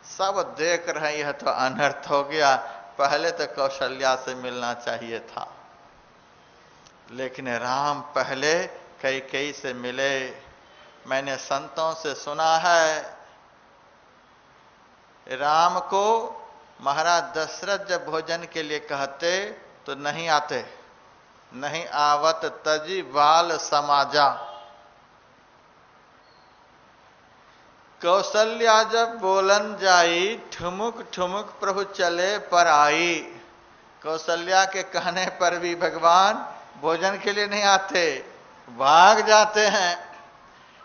सब देख रहे हैं यह तो अनर्थ हो गया, पहले तो कौशल्या से मिलना चाहिए था। लेकिन राम पहले कैकेयी से मिले। मैंने संतों से सुना है, राम को महाराज दशरथ जब भोजन के लिए कहते तो नहीं आते, नहीं आवत तजी बाल समाजा। कौशल्या जब बोलन जाई, ठुमुक ठुमुक प्रभु चले पर आई। कौशल्या के कहने पर भी भगवान भोजन के लिए नहीं आते, भाग जाते हैं।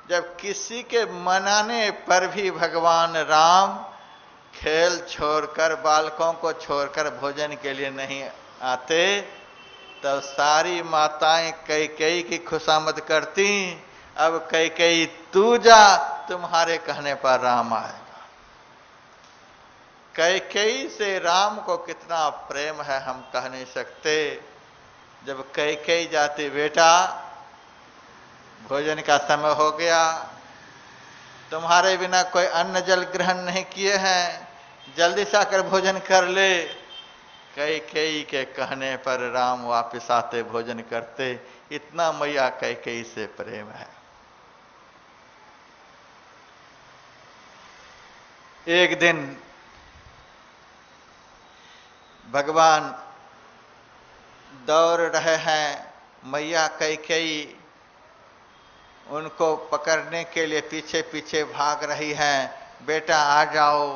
जब किसी के मनाने पर भी भगवान राम खेल छोड़कर, बालकों को छोड़कर भोजन के लिए नहीं आते, तब सारी माताएं कैकेयी की खुशामद करती, अब कैकेयी तू जा, तुम्हारे कहने पर राम आएगा। कैकेयी से राम को कितना प्रेम है हम कह नहीं सकते। जब कैकेयी जाती, बेटा भोजन का समय हो गया, तुम्हारे बिना कोई अन्न जल ग्रहण नहीं किए हैं, जल्दी से आकर भोजन कर ले। कैकेयी के कहने पर राम वापस आते, भोजन करते। इतना मैया कैकेयी से प्रेम है। एक दिन भगवान दौड़ रहे हैं, मैया कैकेयी उनको पकड़ने के लिए पीछे पीछे भाग रही हैं, बेटा आ जाओ,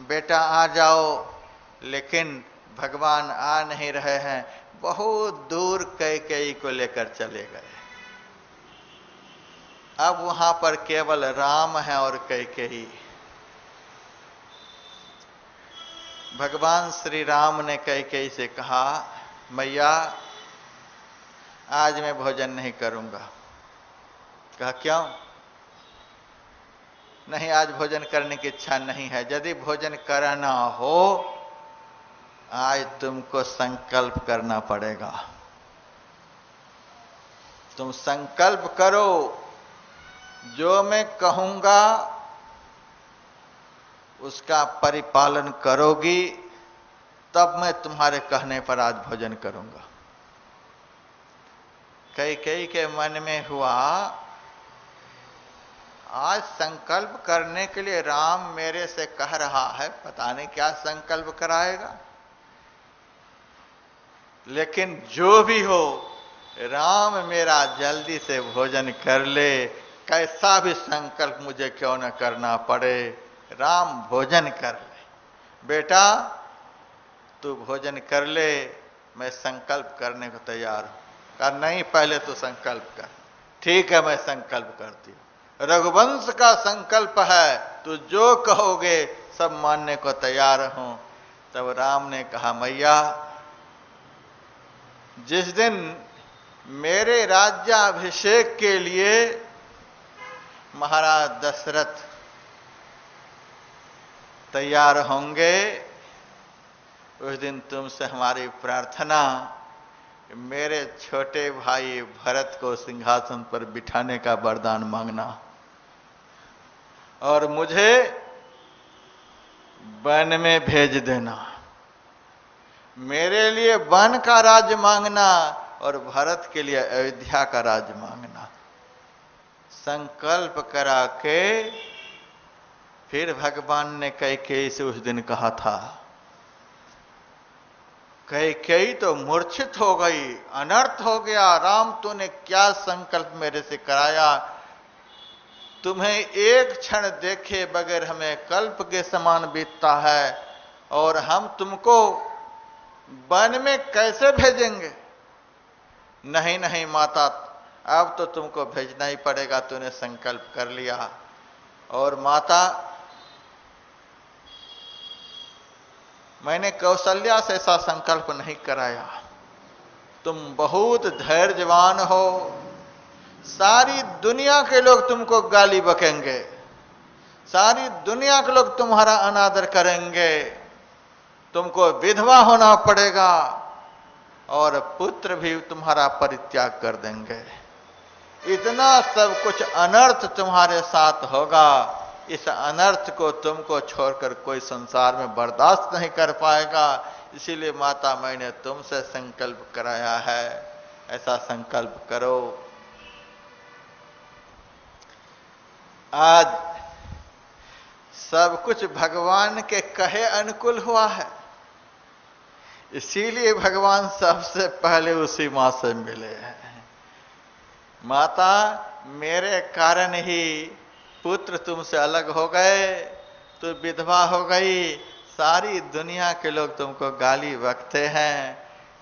बेटा आ जाओ। लेकिन भगवान आ नहीं रहे हैं, बहुत दूर कैकेयी को लेकर चले गए। अब वहां पर केवल राम है और कैकेयी। भगवान श्री राम ने कैकेयी से कहा, मैया आज मैं भोजन नहीं करूंगा। कहा क्यों? नहीं, आज भोजन करने की इच्छा नहीं है। यदि भोजन करना हो, आज तुमको संकल्प करना पड़ेगा। तुम संकल्प करो, जो मैं कहूंगा उसका परिपालन करोगी, तब मैं तुम्हारे कहने पर आज भोजन करूंगा। कैकेयी के मन में हुआ, आज संकल्प करने के लिए राम मेरे से कह रहा है, पता नहीं क्या संकल्प कराएगा। लेकिन जो भी हो, राम मेरा जल्दी से भोजन कर ले, कैसा भी संकल्प मुझे क्यों न करना पड़े, राम भोजन कर ले। बेटा तू भोजन कर ले, मैं संकल्प करने को तैयार हूं। कहा नहीं, पहले तू संकल्प कर। ठीक है, मैं संकल्प करती हूं। रघुवंश का संकल्प है, तू जो कहोगे सब मानने को तैयार हूं। तब राम ने कहा, मैया जिस दिन मेरे राज्याभिषेक के लिए महाराज दशरथ तैयार होंगे, उस दिन तुमसे हमारी प्रार्थना, मेरे छोटे भाई भरत को सिंहासन पर बिठाने का वरदान मांगना और मुझे वन में भेज देना। मेरे लिए वन का राज्य मांगना और भरत के लिए अयोध्या का राज्य मांगना। संकल्प करा के फिर भगवान ने कैकेयी से उस दिन कहा था। कैकेयी तो मूर्छित हो गई, अनर्थ हो गया। राम तूने क्या संकल्प मेरे से कराया? तुम्हें एक क्षण देखे बगैर हमें कल्प के समान बीतता है और हम तुमको वन में कैसे भेजेंगे? नहीं नहीं माता, अब तो तुमको भेजना ही पड़ेगा, तूने संकल्प कर लिया। और माता, मैंने कौशल्या से ऐसा संकल्प नहीं कराया। तुम बहुत धैर्यवान हो, सारी दुनिया के लोग तुमको गाली बकेंगे, सारी दुनिया के लोग तुम्हारा अनादर करेंगे, तुमको विधवा होना पड़ेगा और पुत्र भी तुम्हारा परित्याग कर देंगे। इतना सब कुछ अनर्थ तुम्हारे साथ होगा, इस अनर्थ को तुमको छोड़कर कोई संसार में बर्दाश्त नहीं कर पाएगा। इसीलिए माता मैंने तुमसे संकल्प कराया है, ऐसा संकल्प करो। आज सब कुछ भगवान के कहे अनुकूल हुआ है, इसीलिए भगवान सबसे पहले उसी मां से मिले हैं। माता, मेरे कारण ही पुत्र तुमसे अलग हो गए, तू विधवा हो गई, सारी दुनिया के लोग तुमको गाली बकते हैं,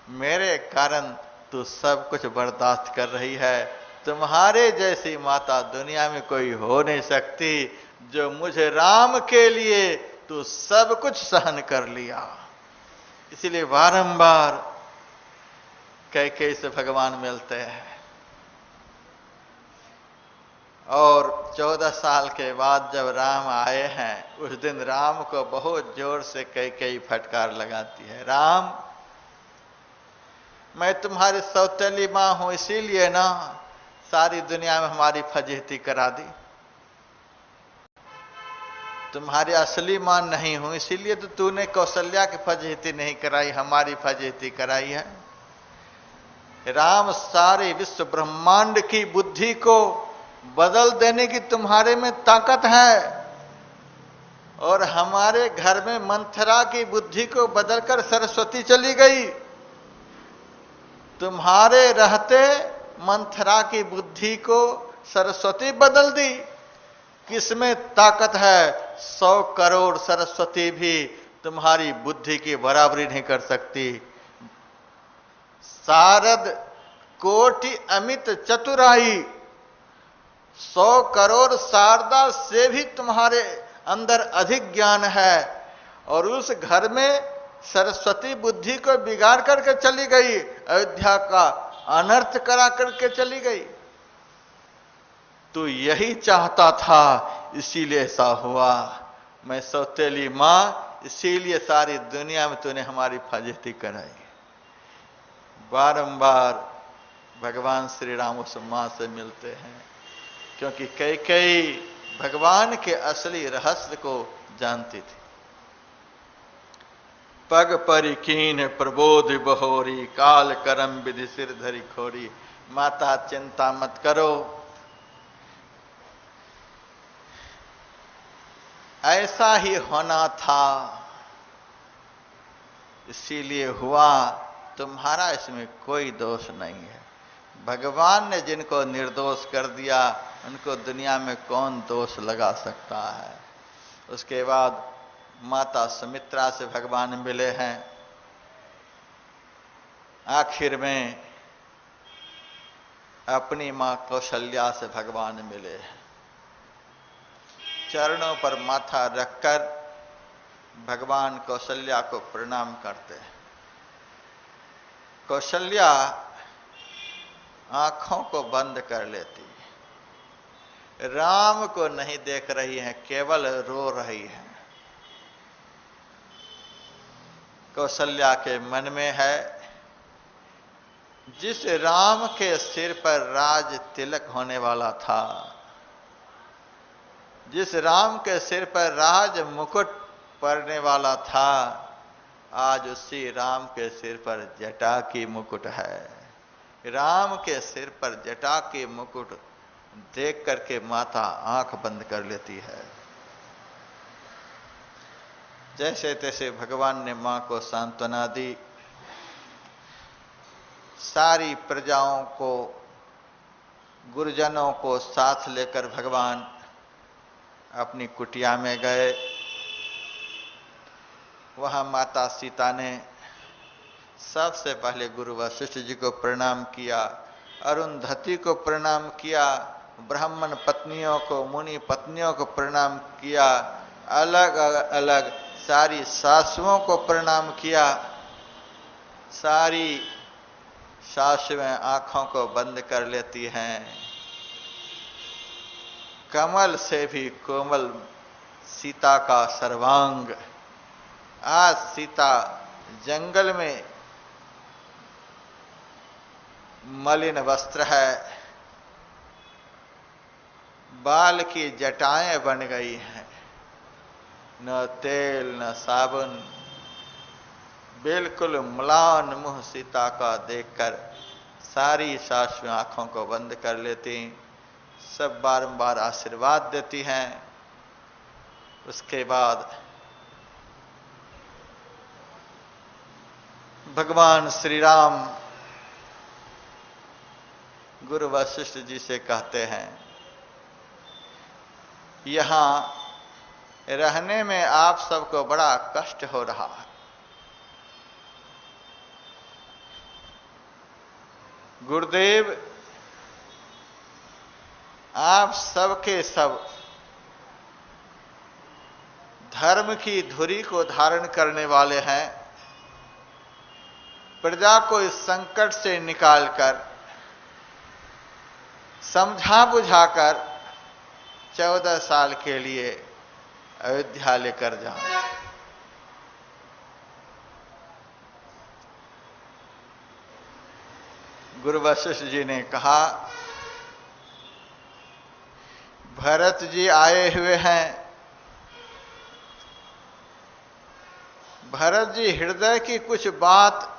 मेरे कारण तू सब कुछ बर्दाश्त कर रही है। तुम्हारे जैसी माता दुनिया में कोई हो नहीं सकती, जो मुझे राम के लिए तू सब कुछ सहन कर लिया। इसीलिए बारंबार कैकेयी से भगवान मिलते हैं। और 14 साल के बाद जब राम आए हैं, उस दिन राम को बहुत जोर से कैकेयी फटकार लगाती है, राम मैं तुम्हारी सौतेली मां हूं, इसीलिए ना सारी दुनिया में हमारी फजीहती करा दी। तुम्हारी असली मां नहीं हूं, इसीलिए तो तूने कौशल्या की फजीहती नहीं कराई, हमारी फजीहती कराई है। राम, सारे विश्व ब्रह्मांड की बुद्धि को बदल देने की तुम्हारे में ताकत है, और हमारे घर में मंथरा की बुद्धि को बदलकर सरस्वती चली गई। तुम्हारे रहते मंथरा की बुद्धि को सरस्वती बदल दी। किसमें ताकत है? 100 करोड़ सरस्वती भी तुम्हारी बुद्धि की बराबरी नहीं कर सकती। शारद कोटि अमित चतुराई, 100 करोड़ शारदा से भी तुम्हारे अंदर अधिक ज्ञान है, और उस घर में सरस्वती बुद्धि को बिगाड़ करके चली गई, अयोध्या का अनर्थ करा करके चली गई। तू यही चाहता था, इसीलिए ऐसा हुआ। मैं सौतेली मां, इसीलिए सारी दुनिया में तूने हमारी फजीहती कराई। बारंबार भगवान श्री राम उस मां से मिलते हैं, क्योंकि कैकेयी भगवान के असली रहस्य को जानती थी। पग परिकीन प्रबोध बहोरी, काल करम विधि सिर धरी खोरी। माता चिंता मत करो, ऐसा ही होना था, इसीलिए हुआ, तुम्हारा इसमें कोई दोष नहीं है। भगवान ने जिनको निर्दोष कर दिया, उनको दुनिया में कौन दोष लगा सकता है। उसके बाद माता सुमित्रा से भगवान मिले हैं। आखिर में अपनी मां कौशल्या से भगवान मिले हैं। चरणों पर माथा रखकर भगवान कौशल्या को प्रणाम करते हैं। कौशल्या आंखों को बंद कर लेती, राम को नहीं देख रही है, केवल रो रही है। कौशल्या के मन में है, जिस राम के सिर पर राज तिलक होने वाला था, जिस राम के सिर पर राज मुकुट पड़ने वाला था, आज उसी राम के सिर पर जटा की मुकुट है। राम के सिर पर जटा की मुकुट देख करके माता आंख बंद कर लेती है। जैसे तैसे भगवान ने मां को सांत्वना दी। सारी प्रजाओं को, गुरुजनों को साथ लेकर भगवान अपनी कुटिया में गए। वहां माता सीता ने सबसे पहले गुरु वशिष्ठ जी को प्रणाम किया, अरुंधति को प्रणाम किया, ब्राह्मण पत्नियों को, मुनि पत्नियों को प्रणाम किया, अलग अलग सारी सासुओं को प्रणाम किया। सारी सासुएं आंखों को बंद कर लेती हैं। कमल से भी कोमल सीता का सर्वांग। आज सीता जंगल में मलिन वस्त्र है, बाल की जटाएं बन गई हैं, न तेल न साबुन, बिल्कुल म्लान मुंह सीता का देखकर सारी सासुएं आंखों को बंद कर लेती, सब बारंबार आशीर्वाद देती हैं। उसके बाद भगवान श्री राम गुरु वशिष्ठ जी से कहते हैं, यहां रहने में आप सबको बड़ा कष्ट हो रहा है। गुरुदेव, आप सबके सब धर्म की धुरी को धारण करने वाले हैं। प्रजा को इस संकट से निकालकर, समझा बुझाकर 14 साल के लिए अयोध्या लेकर जाओ। गुरु वशिष्ठ जी ने कहा, भरत जी आए हुए हैं। भरत जी हृदय की कुछ बात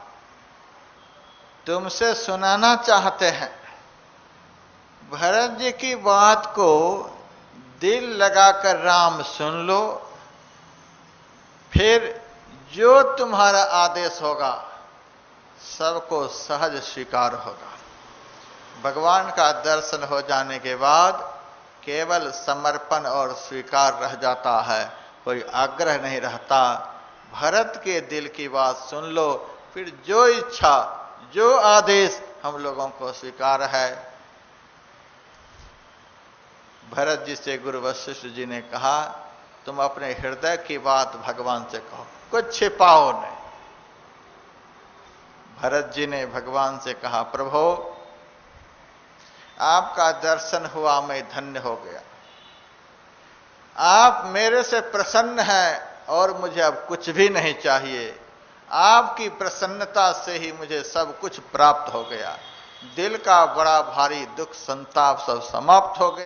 तुमसे सुनाना चाहते हैं। भरत जी की बात को दिल लगाकर राम सुन लो, फिर जो तुम्हारा आदेश होगा सबको सहज स्वीकार होगा। भगवान का दर्शन हो जाने के बाद केवल समर्पण और स्वीकार रह जाता है, कोई आग्रह नहीं रहता। भरत के दिल की बात सुन लो, फिर जो इच्छा जो आदेश हम लोगों को स्वीकार है। भरत जी से गुरु वशिष्ठ जी ने कहा, तुम अपने हृदय की बात भगवान से कहो, कुछ छिपाओ नहीं। भरत जी ने भगवान से कहा, प्रभु आपका दर्शन हुआ, मैं धन्य हो गया। आप मेरे से प्रसन्न हैं और मुझे अब कुछ भी नहीं चाहिए। आपकी प्रसन्नता से ही मुझे सब कुछ प्राप्त हो गया। दिल का बड़ा भारी दुख संताप सब समाप्त हो गया।